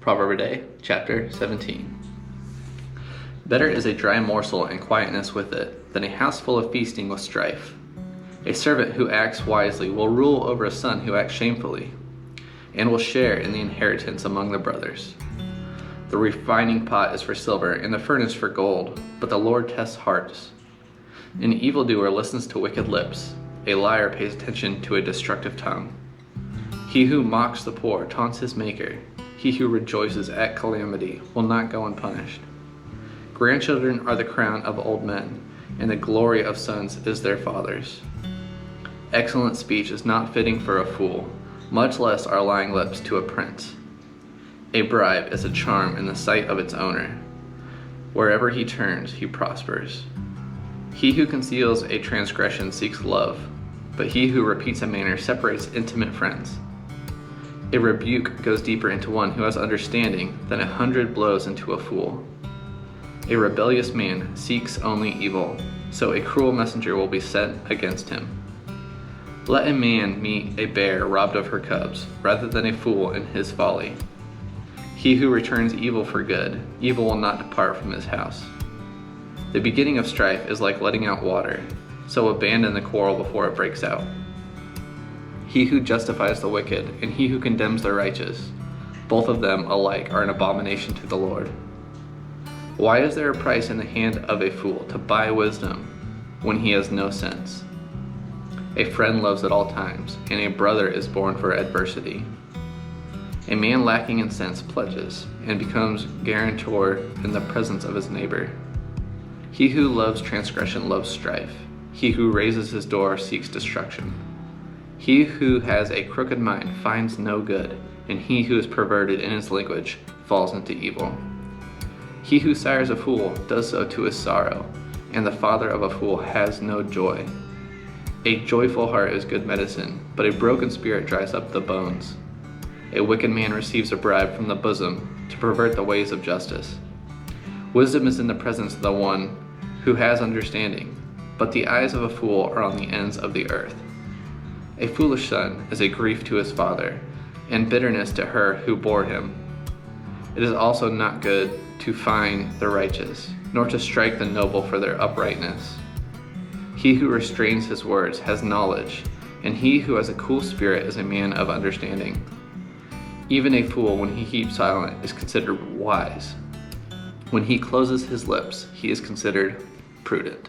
Proverb a day, chapter 17. Better is a dry morsel and quietness with it than a house full of feasting with strife. A servant who acts wisely will rule over a son who acts shamefully, and will share in the inheritance among the brothers. The refining pot is for silver, and the furnace for gold, but the Lord tests hearts. An evildoer listens to wicked lips. A liar pays attention to a destructive tongue. He who mocks the poor taunts his maker. He who rejoices at calamity will not go unpunished. Grandchildren are the crown of old men, and the glory of sons is their fathers. Excellent speech is not fitting for a fool, much less are lying lips to a prince. A bribe is a charm in the sight of its owner. Wherever he turns, he prospers. He who conceals a transgression seeks love, but he who repeats a manner separates intimate friends. A rebuke goes deeper into one who has understanding than 100 blows into a fool. A rebellious man seeks only evil, so a cruel messenger will be sent against him. Let a man meet a bear robbed of her cubs, rather than a fool in his folly. He who returns evil for good, evil will not depart from his house. The beginning of strife is like letting out water, so abandon the quarrel before it breaks out. He who justifies the wicked and he who condemns the righteous, both of them alike are an abomination to the Lord. Why is there a price in the hand of a fool to buy wisdom when he has no sense? A friend loves at all times, and a brother is born for adversity. A man lacking in sense pledges and becomes guarantor in the presence of his neighbor. He who loves transgression loves strife. He who raises his door seeks destruction. He who has a crooked mind finds no good, and he who is perverted in his language falls into evil. He who sires a fool does so to his sorrow, and the father of a fool has no joy. A joyful heart is good medicine, but a broken spirit dries up the bones. A wicked man receives a bribe from the bosom to pervert the ways of justice. Wisdom is in the presence of the one who has understanding, but the eyes of a fool are on the ends of the earth. A foolish son is a grief to his father, and bitterness to her who bore him. It is also not good to fine the righteous, nor to strike the noble for their uprightness. He who restrains his words has knowledge, and he who has a cool spirit is a man of understanding. Even a fool, when he keeps silent, is considered wise. When he closes his lips, he is considered prudent.